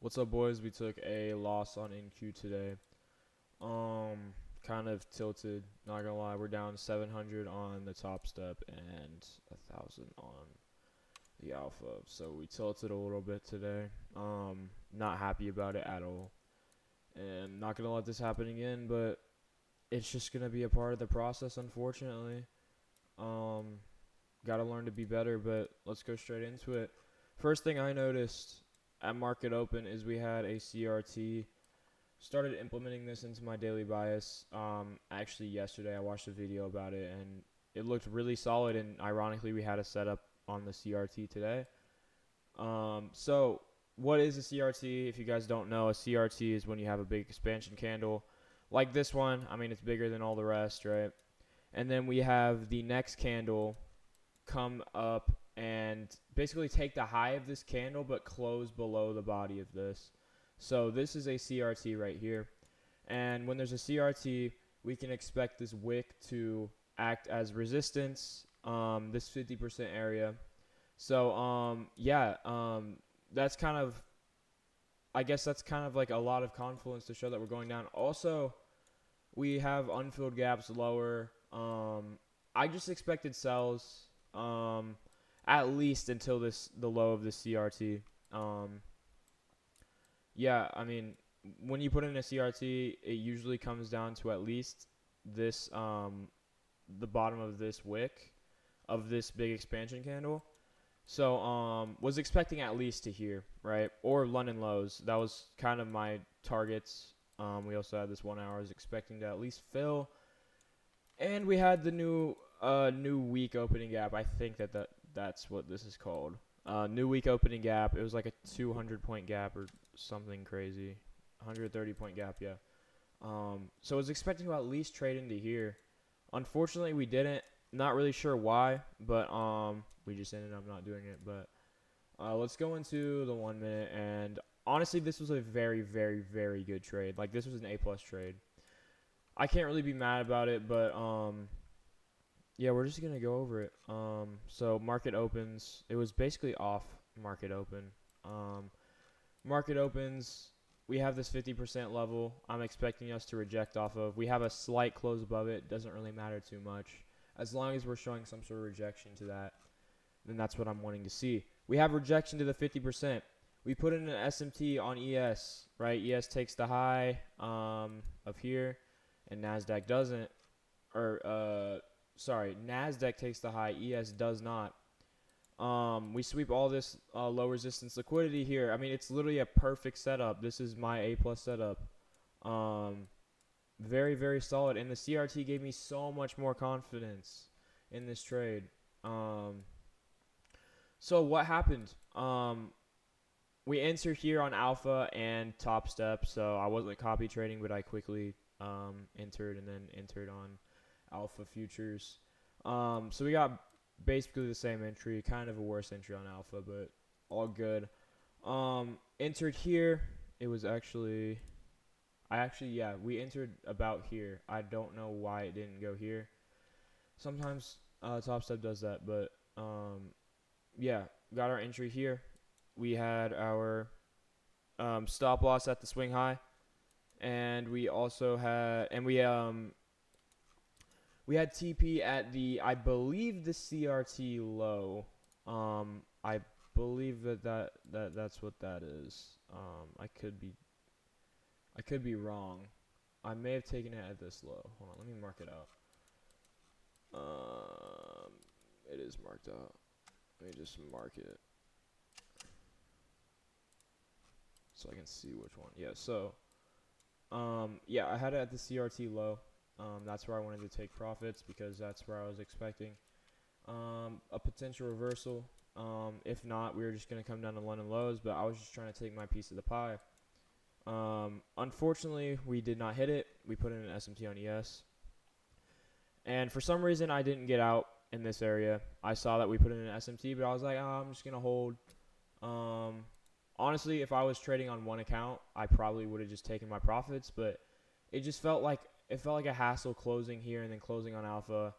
What's up, boys? We took a loss on NQ today. Kind of tilted. Not gonna lie, we're down 700 on the top step and 1,000 on the alpha. So we tilted a little bit today. Not happy about it at all, and not gonna let this happen again. But it's just gonna be a part of the process, unfortunately. Um, Gotta learn to be better. But let's go straight into it. First thing I noticed at market open is we had a CRT. Started implementing this into my daily bias. Actually, yesterday I watched a video about it and it looked really solid. And ironically, we had a setup on the CRT today. So what is a CRT? If you guys don't know, a CRT is when you have a big expansion candle like this one. I mean, it's bigger than all the rest, right? And then we have the next candle come up and basically take the high of this candle but close below the body of this. So this is a CRT right here. And when there's a CRT, we can expect this wick to act as resistance, this 50% area. So that's kind of, I guess that's kind of like a lot of confluence to show that we're going down. Also, we have unfilled gaps lower. I just expected sells, at least until the low of the CRT. I mean, when you put in a CRT, it usually comes down to at least this, the bottom of this wick of this big expansion candle. So, was expecting at least to here, right? Or London lows. That was kind of my targets. We also had this 1 hour. I was expecting to at least fill. And we had the new week opening gap. I think that's what this is called. New week opening gap. It was like a 200-point gap or something crazy. 130-point gap, yeah. So I was expecting to at least trade into here. Unfortunately, we didn't. Not really sure why, but we just ended up not doing it. But let's go into the 1 minute. And honestly, this was a very, very, very good trade. Like, this was an A+ trade. I can't really be mad about it, but yeah, we're just gonna go over it. So market opens. It was basically off market open. Market opens. We have this 50% level. I'm expecting us to reject off of. We have a slight close above it. Doesn't really matter too much. As long as we're showing some sort of rejection to that, then that's what I'm wanting to see. We have rejection to the 50%. We put in an SMT on ES, right? ES takes the high of here, and NASDAQ doesn't. NASDAQ takes the high. ES does not. We sweep all this low resistance liquidity here. I mean, it's literally a perfect setup. This is my A+ setup. Very, very solid. And the CRT gave me so much more confidence in this trade. So what happened? We entered here on alpha and top step. So I wasn't copy trading, but I quickly entered and then entered on alpha futures. So we got basically the same entry, kind of a worse entry on alpha, but all good. Entered here. It was actually, we entered about here. I don't know why it didn't go here. Sometimes Top Step does that, but got our entry here. We had our stop loss at the swing high, and we also had, we had TP at the, I believe, the CRT low. I believe that's what that is. I could be wrong. I may have taken it at this low. Hold on, let me mark it out. It is marked out. Let me just mark it so I can see which one. Yeah. So, I had it at the CRT low. That's where I wanted to take profits because that's where I was expecting a potential reversal. If not, we were just going to come down to London lows, but I was just trying to take my piece of the pie. Unfortunately, we did not hit it. We put in an SMT on ES. And for some reason, I didn't get out in this area. I saw that we put in an SMT, but I was like, I'm just going to hold. Honestly, if I was trading on one account, I probably would have just taken my profits, but it just felt like a hassle closing here and then closing on alpha.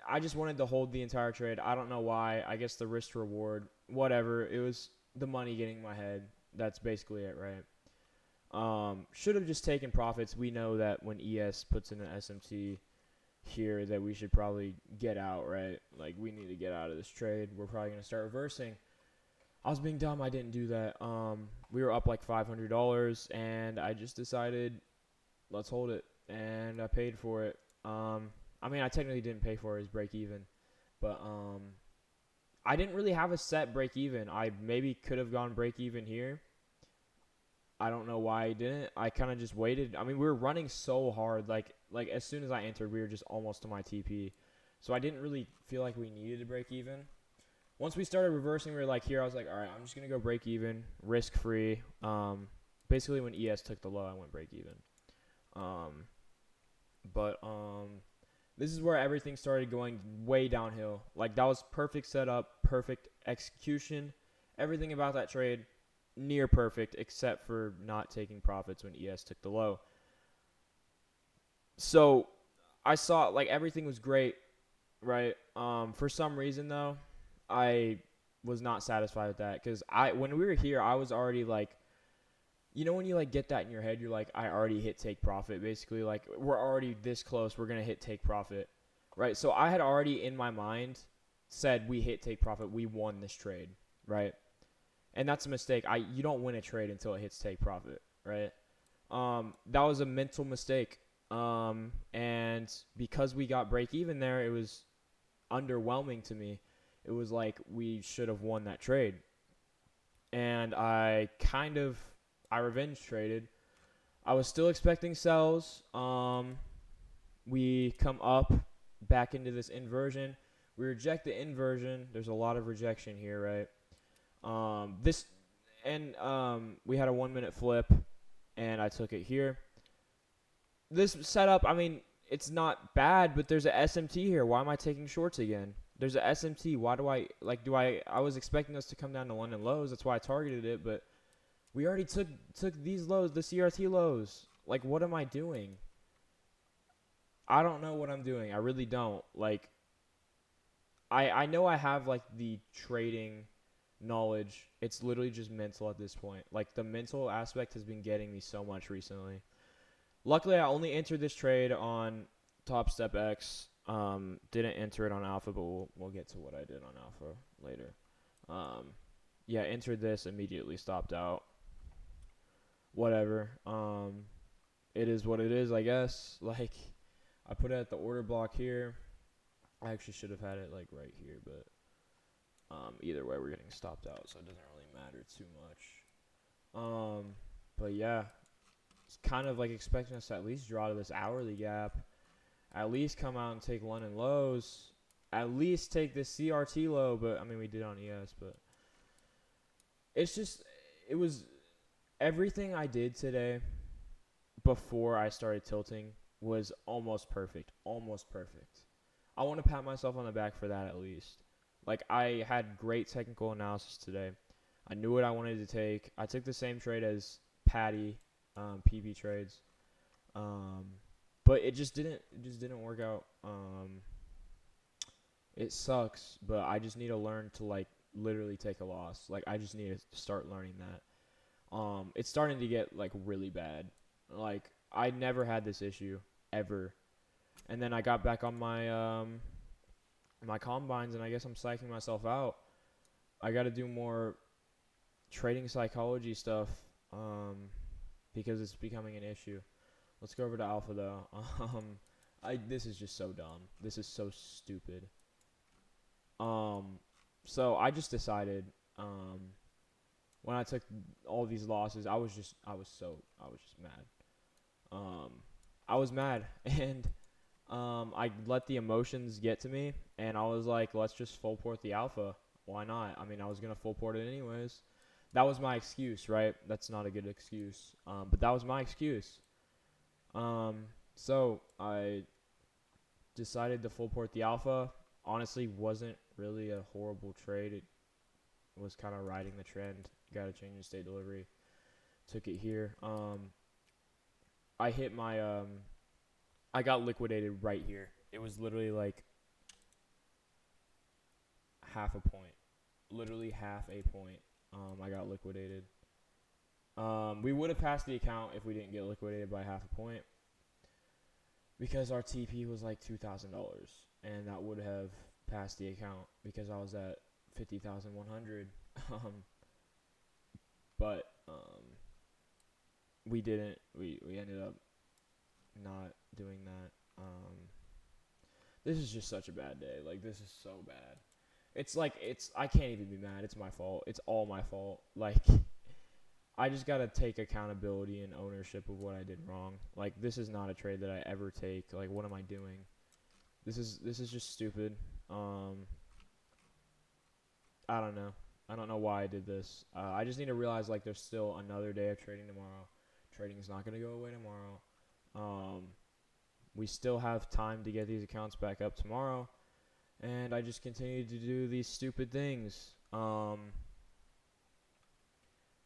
I just wanted to hold the entire trade. I don't know why. I guess the risk to reward, whatever. It was the money getting in my head. that's basically it, right? Should have just taken profits. We know that when ES puts in an SMT here that we should probably get out, right? Like, we need to get out of this trade. We're probably going to start reversing. I was being dumb. I didn't do that. We were up like $500, and I just decided, let's hold it, and I paid for it. I mean, I technically didn't pay for it as break even, but I didn't really have a set break even. I maybe could have gone break even here. I don't know why I didn't. I kind of just waited. I mean, we were running so hard. Like as soon as I entered, we were just almost to my TP. So I didn't really feel like we needed to break even. Once we started reversing, we were like here. I was like, all right, I'm just going to go break even, risk free. Basically, when ES took the low, I went break even. But this is where everything started going way downhill. Like, that was perfect setup, perfect execution. Everything about that trade near perfect, except for not taking profits when ES took the low. So I saw, like, everything was great, right? For some reason, though, I was not satisfied with that, because when we were here, I was already like, you know, when you like get that in your head, you're like, I already hit take profit. Basically, like, we're already this close. We're gonna hit take profit, right? So I had already in my mind said we hit take profit. We won this trade, right? And that's a mistake. You don't win a trade until it hits take profit, right? That was a mental mistake. And because we got break even there, it was underwhelming to me. It was like we should have won that trade. And I revenge traded. I was still expecting sells. We come up back into this inversion. We reject the inversion. There's a lot of rejection here, right? We had a 1 minute flip, and I took it here. This setup, I mean, it's not bad, but there's a SMT here. Why am I taking shorts again? There's a SMT. Why do I was expecting us to come down to London lows. That's why I targeted it, but we already took these lows, the CRT lows. Like, what am I doing? I don't know what I'm doing. I really don't. Like, I know I have, like, the trading knowledge. It's literally just mental at this point. Like, the mental aspect has been getting me so much recently. Luckily, I only entered this trade on Top Step X. Didn't enter it on Alpha, but we'll get to what I did on Alpha later. Yeah, entered this, immediately stopped out. Whatever. It is what it is, I guess. Like, I put it at the order block here. I actually should have had it, like, right here, but either way, we're getting stopped out, so it doesn't really matter too much. But yeah, it's kind of like expecting us to at least draw to this hourly gap, at least come out and take London lows, at least take this CRT low. But I mean, we did on ES, but it was everything I did today before I started tilting was almost perfect. I want to pat myself on the back for that at least. Like, I had great technical analysis today. I knew what I wanted to take. I took the same trade as Patty, PB trades, but it just didn't work out. It sucks, but I just need to learn to, like, literally take a loss. Like, I just need to start learning that. It's starting to get, like, really bad. Like, I never had this issue ever, and then I got back on my my combines, and I guess I'm psyching myself out. I got to do more trading psychology stuff, because it's becoming an issue. Let's go over to Alpha, though. This is just so dumb. This is so stupid. So I just decided, when I took all these losses, I was just mad. I was mad, and I let the emotions get to me, and I was like, let's just full port the Alpha. Why not? I mean, I was gonna full port it anyways. That was my excuse, right? That's not a good excuse, but that was my excuse. So I decided to full port the Alpha. Honestly, wasn't really a horrible trade. It was kind of riding the trend. Got to change the state delivery. Took it here. I hit my I got liquidated right here. It was literally like half a point. Literally half a point. I got liquidated. We would have passed the account if we didn't get liquidated by half a point, because our TP was like $2,000, and that would have passed the account because I was at 50,100. But we didn't. We ended up not doing that. This is just such a bad day. Like, this is so bad. I can't even be mad. It's my fault. It's all my fault. Like, I just gotta take accountability and ownership of what I did wrong. Like, this is not a trade that I ever take. Like, what am I doing? This is just stupid. I don't know. I don't know why I did this. I just need to realize, like, there's still another day of trading tomorrow. Trading is not gonna go away tomorrow. We still have time to get these accounts back up tomorrow, and I just continue to do these stupid things.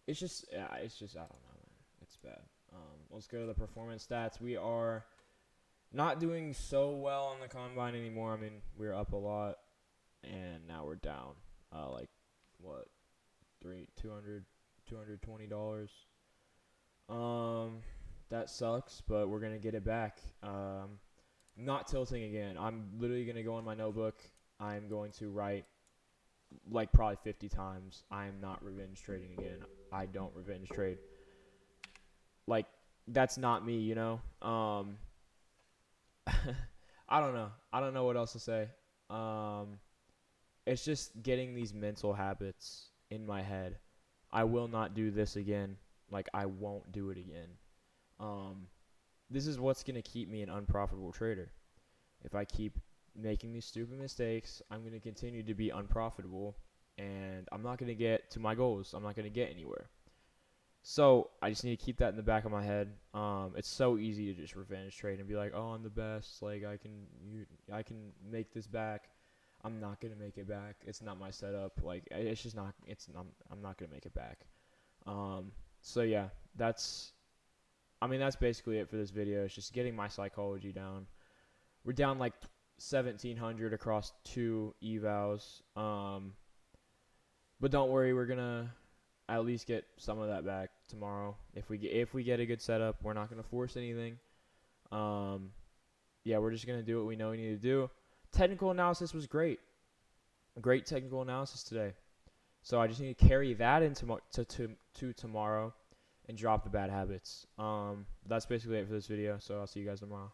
It's just I don't know, man. It's bad. Let's go to the performance stats. We are not doing so well on the combine anymore. I mean, we're up a lot, and now we're down. Like, what, $220. That sucks, but we're gonna get it back. Not tilting again. I'm literally gonna go on my notebook. I'm going to write like probably 50 times. I am not revenge trading again. I don't revenge trade. Like, that's not me, you know? I don't know. I don't know what else to say. It's just getting these mental habits in my head. I will not do this again. Like, I won't do it again. This is what's going to keep me an unprofitable trader. If I keep making these stupid mistakes, I'm going to continue to be unprofitable, and I'm not going to get to my goals. I'm not going to get anywhere. So I just need to keep that in the back of my head. It's so easy to just revenge trade and be like, "Oh, I'm the best. Like, I can make this back." I'm not gonna make it back. It's not my setup. Like, it's just not. I'm not gonna make it back. So yeah, that's basically it for this video. It's just getting my psychology down. We're down like 1,700 across 2 evals. But don't worry, we're gonna at least get some of that back tomorrow. If we get a good setup, we're not gonna force anything. Yeah, we're just gonna do what we know we need to do. Technical analysis was great. Great technical analysis today. So I just need to carry that into to tomorrow and drop the bad habits. That's basically it for this video. So I'll see you guys tomorrow.